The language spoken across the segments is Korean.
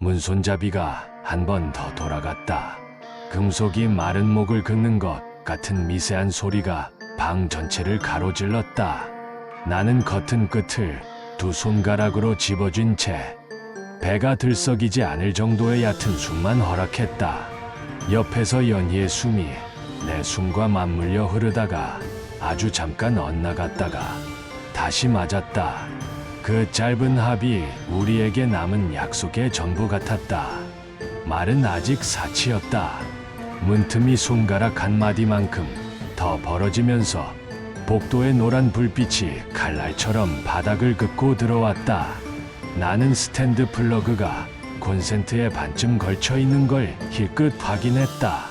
문손잡이가 한 번 더 돌아갔다. 금속이 마른 목을 긁는 것 같은 미세한 소리가 방 전체를 가로질렀다. 나는 커튼 끝을 두 손가락으로 집어쥔 채 배가 들썩이지 않을 정도의 얕은 숨만 허락했다. 옆에서 연희의 숨이 내 숨과 맞물려 흐르다가 아주 잠깐 엇나갔다가 다시 맞았다. 그 짧은 합이 우리에게 남은 약속의 전부 같았다. 말은 아직 사치였다. 문틈이 손가락 한 마디만큼 더 벌어지면서 복도의 노란 불빛이 칼날처럼 바닥을 긋고 들어왔다. 나는 스탠드 플러그가 콘센트에 반쯤 걸쳐 있는 걸 힐끗 확인했다.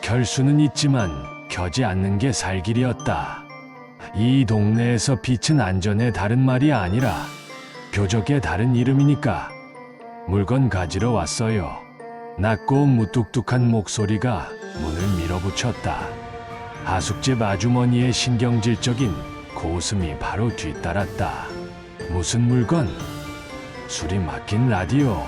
결수는 있지만 켜지 않는 게 살 길이었다. 이 동네에서 빛은 안전의 다른 말이 아니라 교적의 다른 이름이니까. 물건 가지러 왔어요. 낮고 무뚝뚝한 목소리가 문을 밀어붙였다. 하숙집 아주머니의 신경질적인 고웃음이 바로 뒤따랐다. 무슨 물건? 술이 막힌 라디오.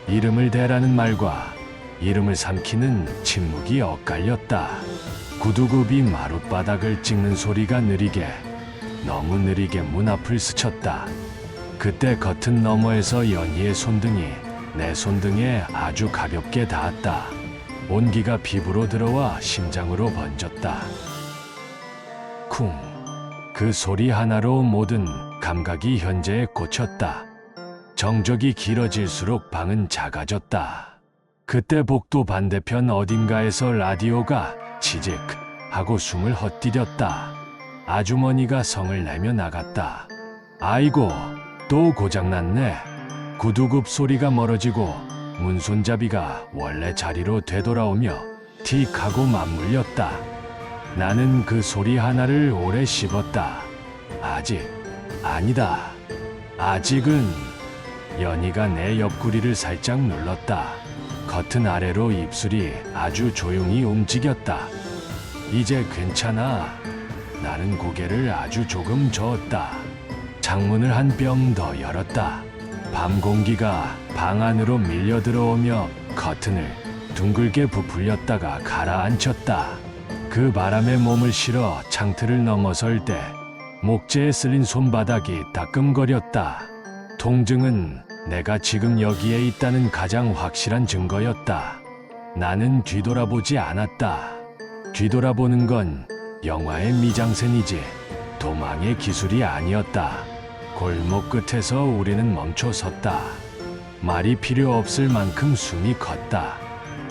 이름을 대라는 말과 이름을 삼키는 침묵이 엇갈렸다. 구두굽이 마룻바닥을 찍는 소리가 느리게, 너무 느리게 문 앞을 스쳤다. 그때 커튼 너머에서 연희의 손등이 내 손등에 아주 가볍게 닿았다. 온기가 피부로 들어와 심장으로 번졌다. 쿵. 그 소리 하나로 모든 감각이 현재에 꽂혔다. 정적이 길어질수록 방은 작아졌다. 그때 복도 반대편 어딘가에서 라디오가 치직 하고 숨을 헛디뎠다. 아주머니가 성을 내며 나갔다. 아이고, 또 고장났네. 구두굽 소리가 멀어지고 문손잡이가 원래 자리로 되돌아오며 틱 하고 맞물렸다. 나는 그 소리 하나를 오래 씹었다. 아직, 아니다. 아직은. 연희가 내 옆구리를 살짝 눌렀다. 커튼 아래로 입술이 아주 조용히 움직였다. 이제 괜찮아. 나는 고개를 아주 조금 저었다. 창문을 한 뼘 더 열었다. 밤 공기가 방 안으로 밀려 들어오며 커튼을 둥글게 부풀렸다가 가라앉혔다. 그 바람에 몸을 실어 창틀을 넘어설 때 목재에 쓸린 손바닥이 따끔거렸다. 통증은 내가 지금 여기에 있다는 가장 확실한 증거였다. 나는 뒤돌아보지 않았다. 뒤돌아보는 건 영화의 미장센이지 도망의 기술이 아니었다. 골목 끝에서 우리는 멈춰 섰다. 말이 필요 없을 만큼 숨이 컸다.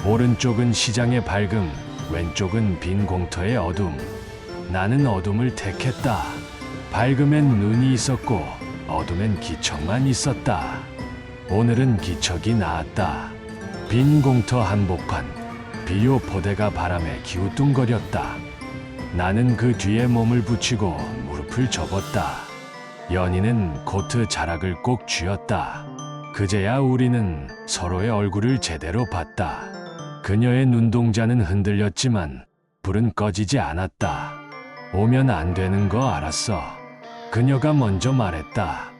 오른쪽은 시장의 밝음, 왼쪽은 빈 공터의 어둠. 나는 어둠을 택했다. 밝음엔 눈이 있었고 어둠엔 기척만 있었다. 오늘은 기척이 나았다. 빈 공터 한복판, 비료 포대가 바람에 기우뚱거렸다. 나는 그 뒤에 몸을 붙이고 무릎을 접었다. 연희는 코트 자락을 꼭 쥐었다. 그제야 우리는 서로의 얼굴을 제대로 봤다. 그녀의 눈동자는 흔들렸지만 불은 꺼지지 않았다. 오면 안 되는 거 알았어. 그녀가 먼저 말했다.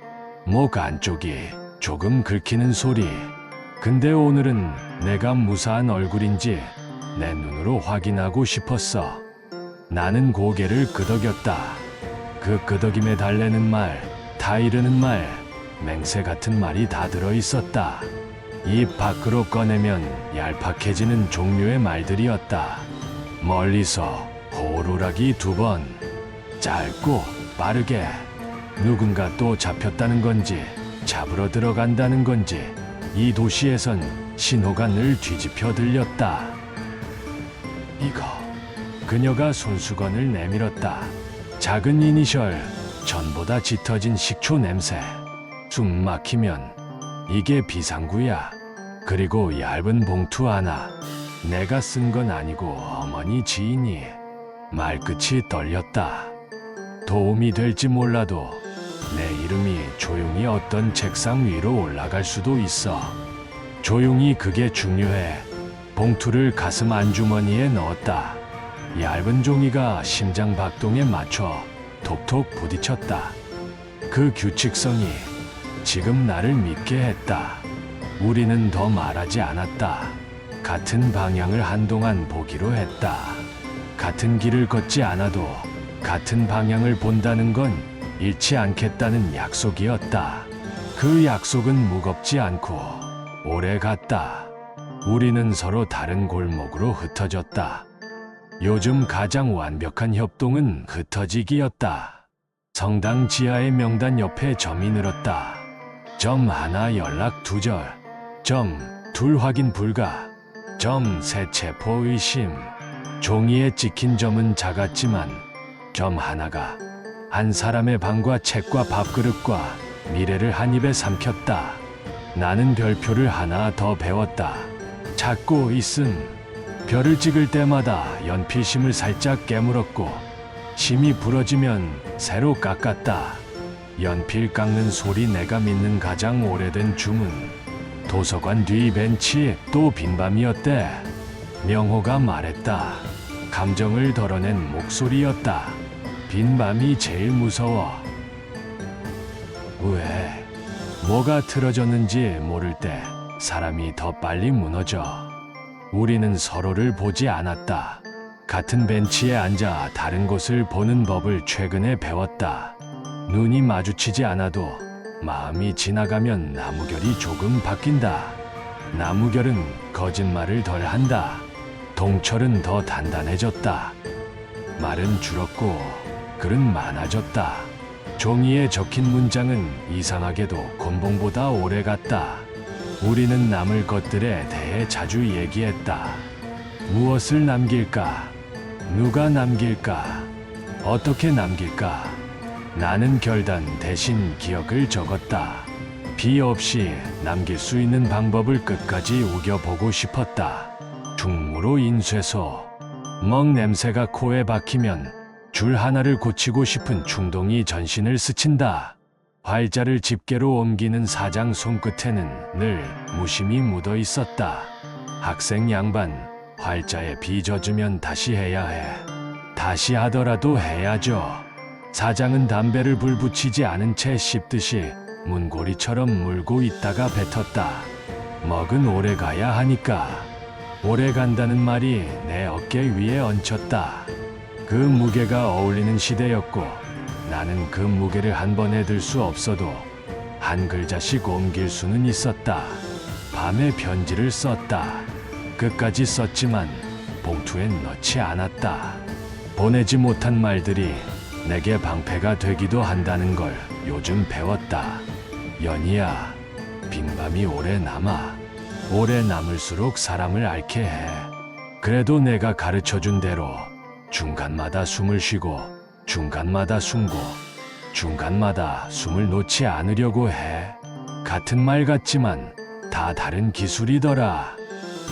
목 안쪽이 조금 긁히는 소리. 근데 오늘은 내가 무사한 얼굴인지 내 눈으로 확인하고 싶었어. 나는 고개를 끄덕였다. 그 끄덕임에 달래는 말, 다 이르는 말, 맹세 같은 말이 다 들어있었다. 입 밖으로 꺼내면 얄팍해지는 종류의 말들이었다. 멀리서 호루라기 2번, 짧고 빠르게. 누군가 또 잡혔다는 건지 잡으러 들어간다는 건지 이 도시에선 신호가 늘 뒤집혀 들렸다. 이거. 그녀가 손수건을 내밀었다. 작은 이니셜, 전보다 짙어진 식초 냄새. 숨 막히면 이게 비상구야. 그리고 얇은 봉투 하나. 내가 쓴 건 아니고 어머니 지인이. 말끝이 떨렸다. 도움이 될지 몰라도 내 이름이 조용히 어떤 책상 위로 올라갈 수도 있어. 조용히 그게 중요해. 봉투를 가슴 안주머니에 넣었다. 얇은 종이가 심장 박동에 맞춰 톡톡 부딪혔다. 그 규칙성이 지금 나를 믿게 했다. 우리는 더 말하지 않았다. 같은 방향을 한동안 보기로 했다. 같은 길을 걷지 않아도 같은 방향을 본다는 건 잃지 않겠다는 약속이었다. 그 약속은 무겁지 않고 오래 갔다. 우리는 서로 다른 골목으로 흩어졌다. 요즘 가장 완벽한 협동은 흩어지기였다. 성당 지하의 명단 옆에 점이 늘었다. 점 하나 연락 두절, 점 둘 확인 불가, 점 셋 체포 의심. 종이에 찍힌 점은 작았지만 점 하나가 한 사람의 방과 책과 밥그릇과 미래를 한 입에 삼켰다. 나는 별표를 하나 더 배웠다. 찾고 있음. 별을 찍을 때마다 연필심을 살짝 깨물었고 심이 부러지면 새로 깎았다. 연필 깎는 소리 내가 믿는 가장 오래된 주문. 도서관 뒤 벤치 또 빈밤이었대. 명호가 말했다. 감정을 덜어낸 목소리였다. 빈밤이 제일 무서워. 왜? 뭐가 틀어졌는지 모를 때 사람이 더 빨리 무너져. 우리는 서로를 보지 않았다. 같은 벤치에 앉아 다른 곳을 보는 법을 최근에 배웠다. 눈이 마주치지 않아도 마음이 지나가면 나무결이 조금 바뀐다. 나무결은 거짓말을 덜 한다. 동철은 더 단단해졌다. 말은 줄었고 글은 많아졌다. 종이에 적힌 문장은 이상하게도 곤봉보다 오래 갔다. 우리는 남을 것들에 대해 자주 얘기했다. 무엇을 남길까? 누가 남길까? 어떻게 남길까? 나는 결단 대신 기억을 적었다. 비 없이 남길 수 있는 방법을 끝까지 우겨보고 싶었다. 중무로 인쇄소. 먹 냄새가 코에 박히면 줄 하나를 고치고 싶은 충동이 전신을 스친다. 활자를 집게로 옮기는 사장 손끝에는 늘 무심이 묻어 있었다. 학생 양반, 활자에 비 젖으면 다시 해야 해. 다시 하더라도 해야죠. 사장은 담배를 불 붙이지 않은 채 씹듯이 문고리처럼 물고 있다가 뱉었다. 먹은 오래 가야 하니까. 오래 간다는 말이 내 어깨 위에 얹혔다. 그 무게가 어울리는 시대였고 나는 그 무게를 한 번에 들 수 없어도 한 글자씩 옮길 수는 있었다. 밤에 편지를 썼다. 끝까지 썼지만 봉투엔 넣지 않았다. 보내지 못한 말들이 내게 방패가 되기도 한다는 걸 요즘 배웠다. 연희야, 빈밤이 오래 남아. 오래 남을수록 사람을 앓게 해. 그래도 내가 가르쳐준 대로 중간마다 숨을 쉬고 중간마다 숨고 중간마다 숨을 놓지 않으려고 해. 같은 말 같지만 다 다른 기술이더라.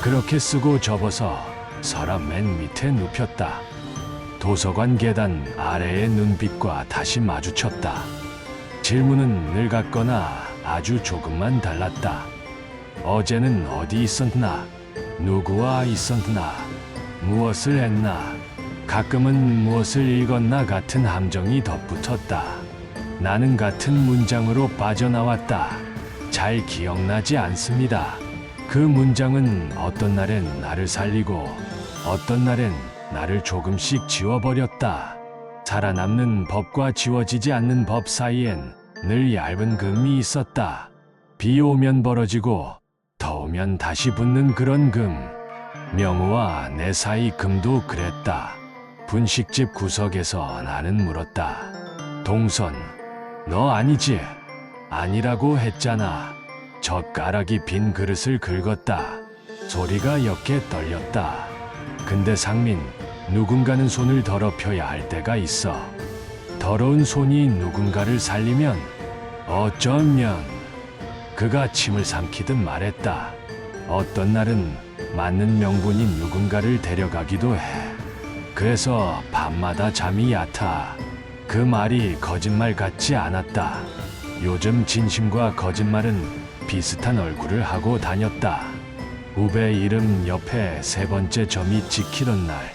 그렇게 쓰고 접어서 서랍 맨 밑에 눕혔다. 도서관 계단 아래의 눈빛과 다시 마주쳤다. 질문은 늘 같거나 아주 조금만 달랐다. 어제는 어디 있었나? 누구와 있었나? 무엇을 했나? 가끔은 무엇을 읽었나 같은 함정이 덧붙었다. 나는 같은 문장으로 빠져나왔다. 잘 기억나지 않습니다. 그 문장은 어떤 날엔 나를 살리고 어떤 날엔 나를 조금씩 지워버렸다. 살아남는 법과 지워지지 않는 법 사이엔 늘 얇은 금이 있었다. 비 오면 벌어지고 더우면 다시 붙는 그런 금. 명우와 내 사이 금도 그랬다. 분식집 구석에서 나는 물었다. 동선, 너 아니지? 아니라고 했잖아. 젓가락이 빈 그릇을 긁었다. 소리가 옅게 떨렸다. 근데 상민, 누군가는 손을 더럽혀야 할 때가 있어. 더러운 손이 누군가를 살리면 어쩌면. 그가 침을 삼키듯 말했다. 어떤 날은 맞는 명분이 누군가를 데려가기도 해. 그래서 밤마다 잠이 얕아. 그 말이 거짓말 같지 않았다. 요즘 진심과 거짓말은 비슷한 얼굴을 하고 다녔다. 후배 이름 옆에 세 번째 점이 찍히던 날,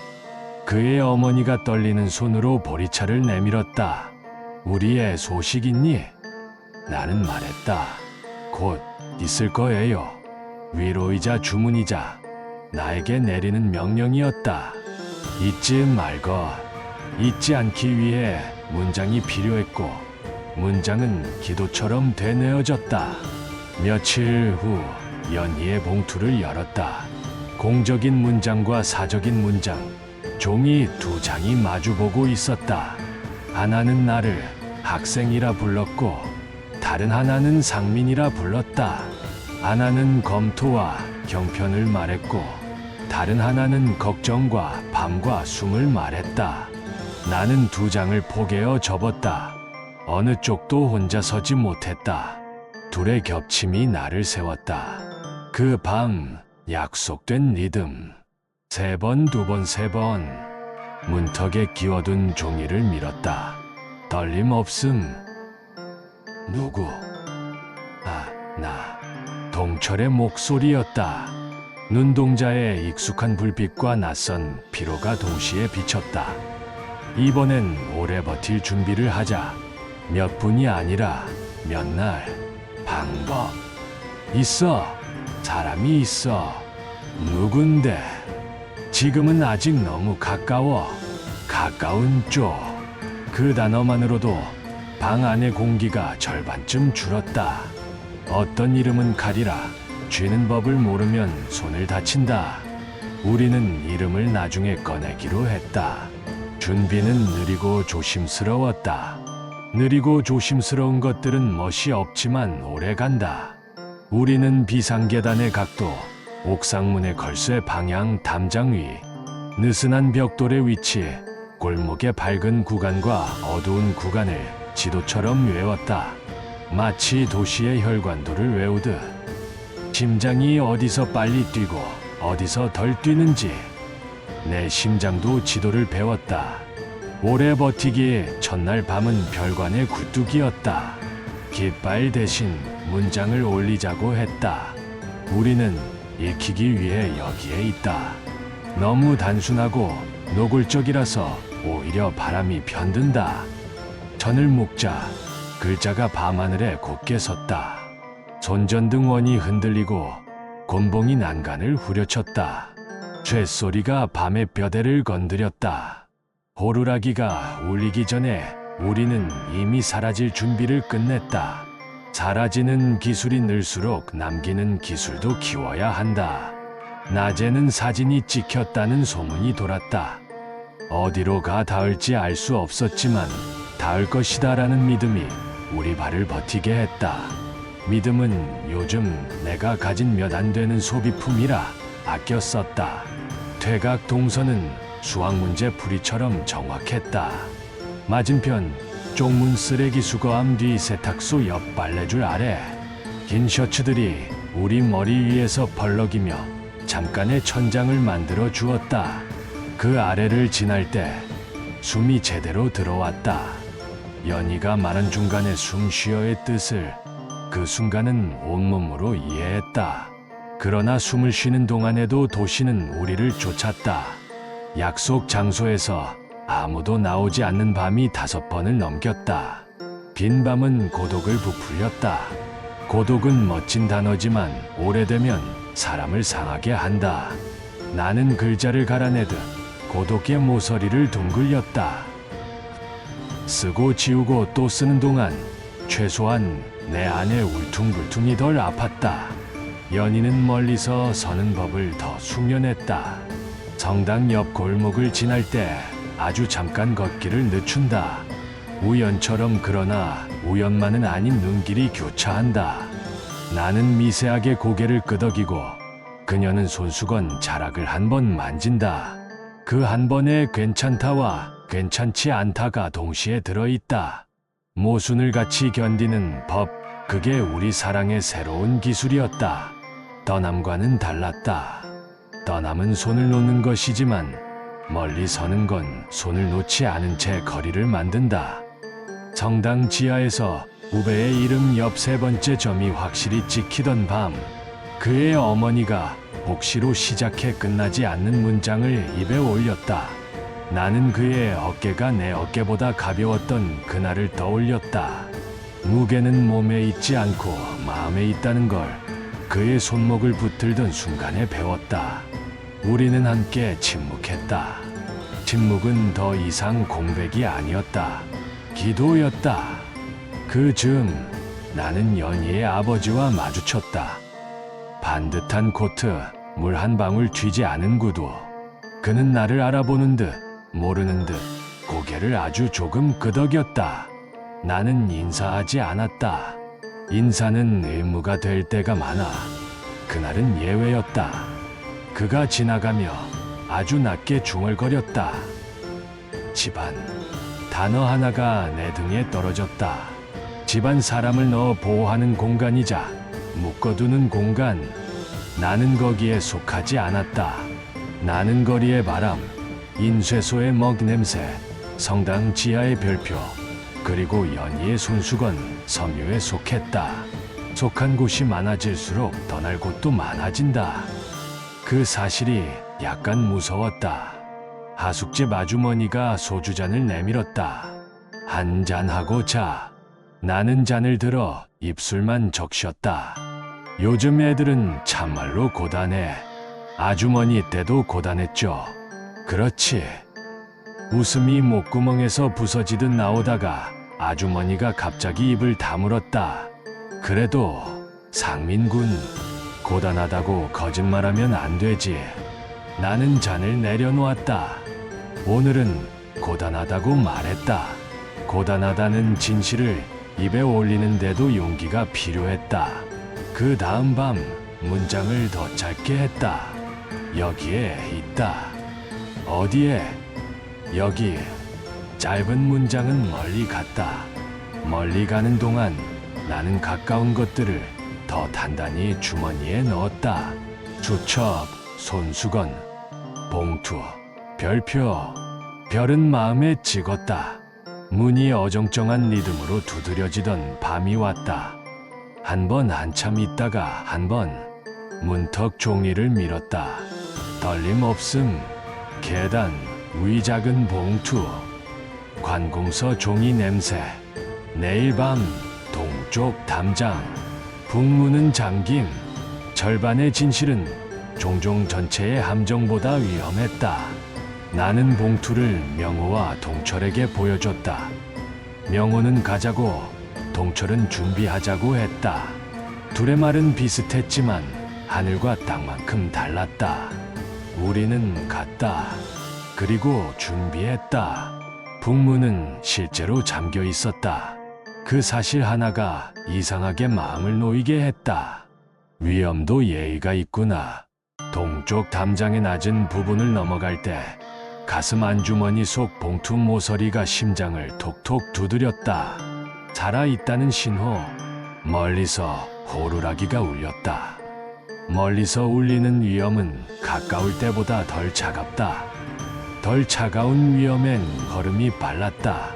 그의 어머니가 떨리는 손으로 보리차를 내밀었다. 우리의 소식 있니? 나는 말했다. 곧 있을 거예요. 위로이자 주문이자 나에게 내리는 명령이었다. 잊지 말거. 잊지 않기 위해 문장이 필요했고 문장은 기도처럼 되뇌어졌다. 며칠 후 연희의 봉투를 열었다. 공적인 문장과 사적인 문장, 종이 두 장이 마주보고 있었다. 하나는 나를 학생이라 불렀고 다른 하나는 상민이라 불렀다. 하나는 검토와 경편을 말했고 다른 하나는 걱정과 밤과 숨을 말했다. 나는 두 장을 포개어 접었다. 어느 쪽도 혼자 서지 못했다. 둘의 겹침이 나를 세웠다. 그 밤 약속된 리듬. 3번, 2번, 3번. 문턱에 끼워둔 종이를 밀었다. 떨림 없음. 누구? 나. 동철의 목소리였다. 눈동자에 익숙한 불빛과 낯선 피로가 동시에 비쳤다. 이번엔 오래 버틸 준비를 하자. 몇 분이 아니라 몇 날. 방법. 있어. 사람이 있어. 누군데? 지금은 아직 너무 가까워. 가까운 쪽. 그 단어만으로도 방 안의 공기가 절반쯤 줄었다. 어떤 이름은 가리라. 쥐는 법을 모르면 손을 다친다. 우리는 이름을 나중에 꺼내기로 했다. 준비는 느리고 조심스러웠다. 느리고 조심스러운 것들은 멋이 없지만 오래 간다. 우리는 비상계단의 각도, 옥상문의 걸쇠 방향, 담장 위, 느슨한 벽돌의 위치, 골목의 밝은 구간과 어두운 구간을 지도처럼 외웠다. 마치 도시의 혈관도를 외우듯. 심장이 어디서 빨리 뛰고 어디서 덜 뛰는지 내 심장도 지도를 배웠다. 오래 버티기에 첫날 밤은 별관의 굴뚝이었다. 깃발 대신 문장을 올리자고 했다. 우리는 익히기 위해 여기에 있다. 너무 단순하고 노골적이라서 오히려 바람이 편든다. 전을 묶자. 글자가 밤하늘에 곧게 섰다. 손전등 원이 흔들리고 곤봉이 난간을 후려쳤다. 쇳소리가 밤의 뼈대를 건드렸다. 호루라기가 울리기 전에 우리는 이미 사라질 준비를 끝냈다. 사라지는 기술이 늘수록 남기는 기술도 키워야 한다. 낮에는 사진이 찍혔다는 소문이 돌았다. 어디로 가 닿을지 알 수 없었지만 닿을 것이다라는 믿음이 우리 발을 버티게 했다. 믿음은 요즘 내가 가진 몇 안 되는 소비품이라 아껴 썼다. 퇴각 동선은 수학 문제 풀이처럼 정확했다. 맞은편 쪽문 쓰레기 수거함 뒤 세탁소 옆 빨래줄 아래 긴 셔츠들이 우리 머리 위에서 벌럭이며 잠깐의 천장을 만들어 주었다. 그 아래를 지날 때 숨이 제대로 들어왔다. 연희가 말한 중간에 숨 쉬어의 뜻을 그 순간은 온몸으로 이해했다. 그러나 숨을 쉬는 동안에도 도시는 우리를 쫓았다. 약속 장소에서 아무도 나오지 않는 밤이 5번을 넘겼다. 빈 밤은 고독을 부풀렸다. 고독은 멋진 단어지만 오래되면 사람을 상하게 한다. 나는 글자를 갈아내듯 고독의 모서리를 둥글렸다. 쓰고 지우고 또 쓰는 동안 최소한 내 안에 울퉁불퉁이 덜 아팠다. 연희는 멀리서 서는 법을 더 숙련했다. 성당 옆 골목을 지날 때 아주 잠깐 걷기를 늦춘다. 우연처럼 그러나 우연만은 아닌 눈길이 교차한다. 나는 미세하게 고개를 끄덕이고 그녀는 손수건 자락을 한 번 만진다. 그 한 번에 괜찮다와 괜찮지 않다가 동시에 들어있다. 모순을 같이 견디는 법, 그게 우리 사랑의 새로운 기술이었다. 떠남과는 달랐다. 떠남은 손을 놓는 것이지만 멀리 서는 건 손을 놓지 않은 채 거리를 만든다. 성당 지하에서 후배의 이름 옆 3번째 점이 확실히 찍히던 밤, 그의 어머니가 복시로 시작해 끝나지 않는 문장을 입에 올렸다. 나는 그의 어깨가 내 어깨보다 가벼웠던 그날을 떠올렸다. 무게는 몸에 있지 않고 마음에 있다는 걸 그의 손목을 붙들던 순간에 배웠다. 우리는 함께 침묵했다. 침묵은 더 이상 공백이 아니었다. 기도였다. 그 즈음 나는 연희의 아버지와 마주쳤다. 반듯한 코트, 물 한 방울 튀지 않은 구두. 그는 나를 알아보는 듯 모르는 듯 고개를 아주 조금 끄덕였다. 나는 인사하지 않았다. 인사는 의무가 될 때가 많아. 그날은 예외였다. 그가 지나가며 아주 낮게 중얼거렸다. 집안. 단어 하나가 내 등에 떨어졌다. 집안 사람을 넣어 보호하는 공간이자 묶어두는 공간. 나는 거기에 속하지 않았다. 나는 거리의 바람, 인쇄소의 먹 냄새, 성당 지하의 별표, 그리고 연희의 손수건, 섬유에 속했다. 속한 곳이 많아질수록 떠날 곳도 많아진다. 그 사실이 약간 무서웠다. 하숙집 아주머니가 소주잔을 내밀었다. 한 잔하고 자. 나는 잔을 들어 입술만 적셨다. 요즘 애들은 참말로 고단해. 아주머니 때도 고단했죠. 그렇지. 웃음이 목구멍에서 부서지듯 나오다가 아주머니가 갑자기 입을 다물었다. 그래도 상민군, 고단하다고 거짓말하면 안 되지. 나는 잔을 내려놓았다. 오늘은 고단하다고 말했다. 고단하다는 진실을 입에 올리는데도 용기가 필요했다. 그 다음 밤 문장을 더 짧게 했다. 여기에 있다. 어디에? 여기. 짧은 문장은 멀리 갔다. 멀리 가는 동안 나는 가까운 것들을 더 단단히 주머니에 넣었다. 수첩, 손수건, 봉투, 별표. 별은 마음에 찍었다. 문이 어정쩡한 리듬으로 두드려지던 밤이 왔다. 한 번 한참 있다가 한 번 문턱 종이를 밀었다. 떨림 없음. 계단 위 작은 봉투. 관공서 종이 냄새. 내일 밤 동쪽 담장. 북문은 잠김. 절반의 진실은 종종 전체의 함정보다 위험했다. 나는 봉투를 명호와 동철에게 보여줬다. 명호는 가자고, 동철은 준비하자고 했다. 둘의 말은 비슷했지만 하늘과 땅만큼 달랐다. 우리는 갔다. 그리고 준비했다. 북문은 실제로 잠겨 있었다. 그 사실 하나가 이상하게 마음을 놓이게 했다. 위험도 예의가 있구나. 동쪽 담장의 낮은 부분을 넘어갈 때 가슴 안주머니 속 봉투 모서리가 심장을 톡톡 두드렸다. 살아있다는 신호. 멀리서 호루라기가 울렸다. 멀리서 울리는 위험은 가까울 때보다 덜 차갑다. 덜 차가운 위험엔 걸음이 빨랐다.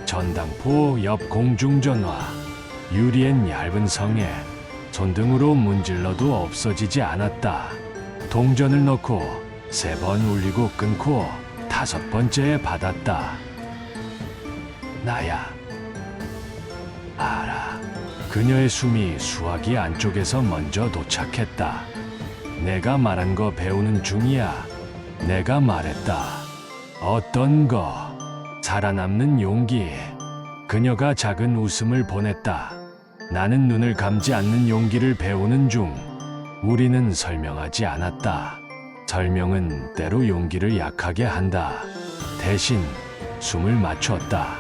전당포 옆 공중전화. 유리엔 얇은 성에 손등으로 문질러도 없어지지 않았다. 동전을 넣고 3번 울리고 끊고 5번째에 받았다. 나야. 알아. 그녀의 숨이 수화기 안쪽에서 먼저 도착했다. 내가 말한 거 배우는 중이야. 내가 말했다. 어떤 거? 살아남는 용기. 그녀가 작은 웃음을 보냈다. 나는 눈을 감지 않는 용기를 배우는 중. 우리는 설명하지 않았다. 설명은 때로 용기를 약하게 한다. 대신 숨을 맞췄다.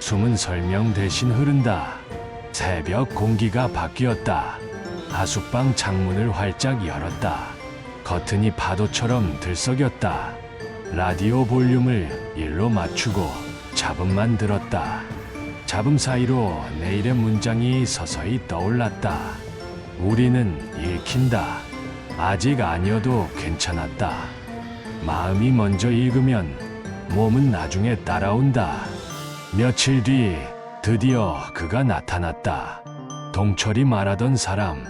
숨은 설명 대신 흐른다. 새벽 공기가 바뀌었다. 하숙방 창문을 활짝 열었다. 커튼이 파도처럼 들썩였다. 라디오 볼륨을 1로 맞추고 잡음만 들었다. 잡음 사이로 내일의 문장이 서서히 떠올랐다. 우리는 읽힌다. 아직 아니어도 괜찮았다. 마음이 먼저 읽으면 몸은 나중에 따라온다. 며칠 뒤 드디어 그가 나타났다. 동철이 말하던 사람.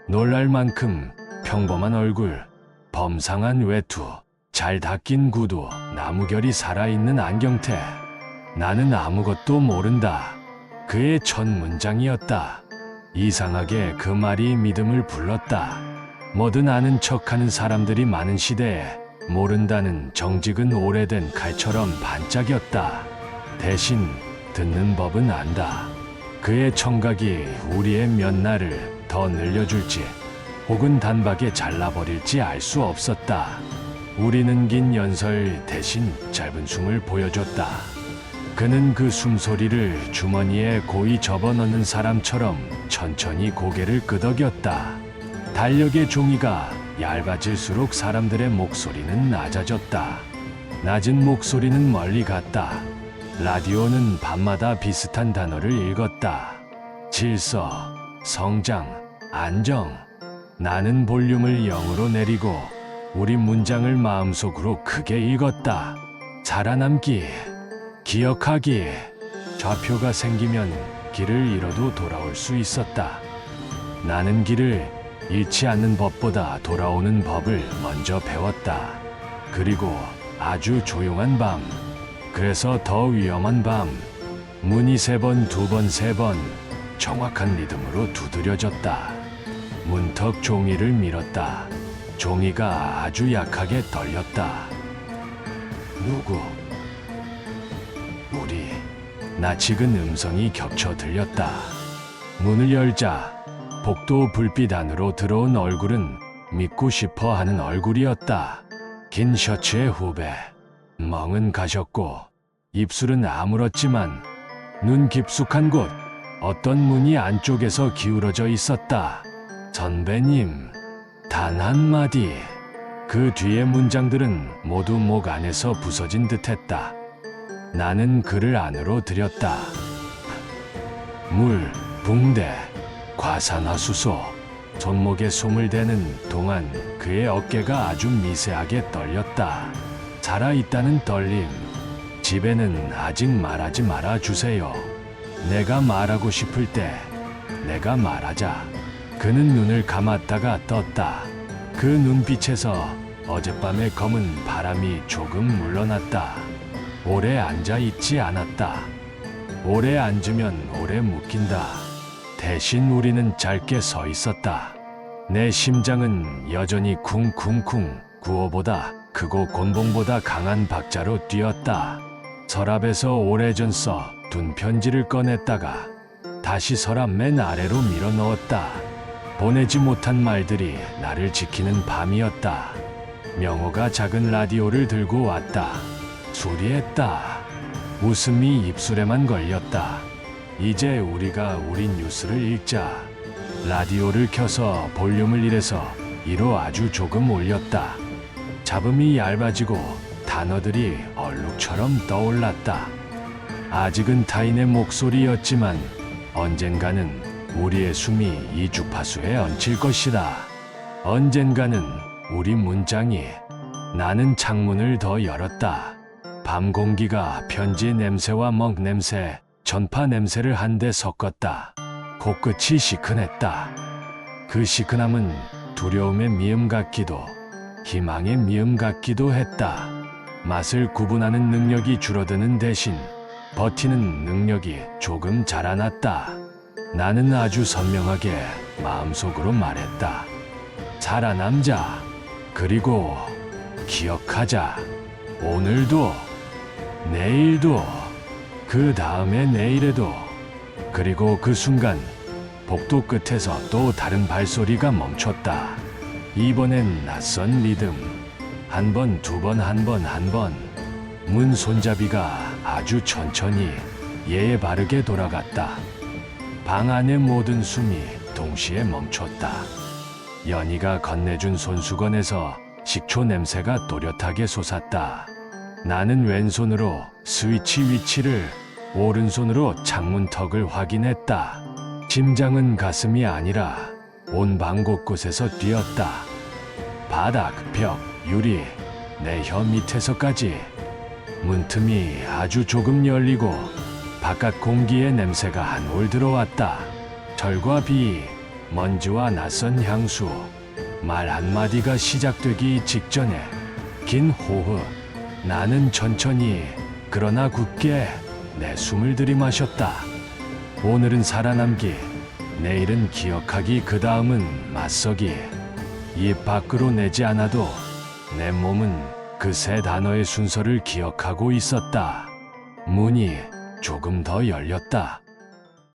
놀랄 만큼 평범한 얼굴, 범상한 외투, 잘 닦인 구두, 나무결이 살아있는 안경테. 나는 아무것도 모른다. 그의 첫 문장이었다. 이상하게 그 말이 믿음을 불렀다. 뭐든 아는 척하는 사람들이 많은 시대에 모른다는 정직은 오래된 칼처럼 반짝였다. 대신 듣는 법은 안다. 그의 청각이 우리의 몇 날을 더 늘려줄지 혹은 단박에 잘라버릴지 알 수 없었다. 우리는 긴 연설 대신 짧은 숨을 보여줬다. 그는 그 숨소리를 주머니에 고이 접어넣는 사람처럼 천천히 고개를 끄덕였다. 달력의 종이가 얇아질수록 사람들의 목소리는 낮아졌다. 낮은 목소리는 멀리 갔다. 라디오는 밤마다 비슷한 단어를 읽었다. 질서, 성장, 안정. 나는 볼륨을 0으로 내리고 우리 문장을 마음속으로 크게 읽었다. 살아남기, 기억하기. 좌표가 생기면 길을 잃어도 돌아올 수 있었다. 나는 길을 잃지 않는 법보다 돌아오는 법을 먼저 배웠다. 그리고 아주 조용한 밤, 그래서 더 위험한 밤, 문이 3번, 2번, 3번 정확한 리듬으로 두드려졌다. 문턱 종이를 밀었다. 종이가 아주 약하게 떨렸다. 누구? 우리. 낯익은 음성이 겹쳐 들렸다. 문을 열자 복도 불빛 안으로 들어온 얼굴은 믿고 싶어 하는 얼굴이었다. 긴 셔츠의 후배. 멍은 가셨고 입술은 아물었지만 눈 깊숙한 곳 어떤 문이 안쪽에서 기울어져 있었다. 선배님. 단 한마디. 그 뒤의 문장들은 모두 목 안에서 부서진 듯했다. 나는 그를 안으로 들였다. 물, 붕대, 과산화수소. 손목에 손을 대는 동안 그의 어깨가 아주 미세하게 떨렸다. 살아있다는 떨림. 집에는 아직 말하지 말아 주세요. 내가 말하고 싶을 때 내가 말하자. 그는 눈을 감았다가 떴다. 그 눈빛에서 어젯밤의 검은 바람이 조금 물러났다. 오래 앉아 있지 않았다. 오래 앉으면 오래 묶인다. 대신 우리는 짧게 서 있었다. 내 심장은 여전히 쿵쿵쿵 구호보다 크고 곤봉보다 강한 박자로 뛰었다. 서랍에서 오래전 써둔 편지를 꺼냈다가 다시 서랍 맨 아래로 밀어 넣었다. 보내지 못한 말들이 나를 지키는 밤이었다. 명호가 작은 라디오를 들고 왔다. 수리했다. 웃음이 입술에만 걸렸다. 이제 우리가 우리 뉴스를 읽자. 라디오를 켜서 볼륨을 1에서 2로 아주 조금 올렸다. 잡음이 얇아지고 단어들이 얼룩처럼 떠올랐다. 아직은 타인의 목소리였지만 언젠가는 우리의 숨이 이 주파수에 얹힐 것이다. 언젠가는 우리 문장이. 나는 창문을 더 열었다. 밤 공기가 편지 냄새와 먹 냄새, 전파 냄새를 한데 섞었다. 코끝이 시큰했다. 그 시큰함은 두려움의 미음 같기도 희망의 미음 같기도 했다. 맛을 구분하는 능력이 줄어드는 대신 버티는 능력이 조금 자라났다. 나는 아주 선명하게 마음속으로 말했다. 살아남자. 그리고 기억하자. 오늘도, 내일도, 그 다음에 내일에도. 그리고 그 순간 복도 끝에서 또 다른 발소리가 멈췄다. 이번엔 낯선 리듬. 한 번, 두 번, 한 번, 한 번. 문 손잡이가 아주 천천히 예의 바르게 돌아갔다. 방 안의 모든 숨이 동시에 멈췄다. 연희가 건네준 손수건에서 식초 냄새가 또렷하게 솟았다. 나는 왼손으로 스위치 위치를, 오른손으로 창문턱을 확인했다. 심장은 가슴이 아니라 온 방 곳곳에서 뛰었다. 바닥, 벽, 유리, 내 혀 밑에서까지. 문틈이 아주 조금 열리고 바깥 공기의 냄새가 한올 들어왔다. 철과 비, 먼지와 낯선 향수. 말 한마디가 시작되기 직전에 긴 호흡. 나는 천천히 그러나 굳게 내 숨을 들이마셨다. 오늘은 살아남기, 내일은 기억하기, 그 다음은 맞서기. 입 밖으로 내지 않아도 내 몸은 그 세 단어의 순서를 기억하고 있었다. 문이 조금 더 열렸다.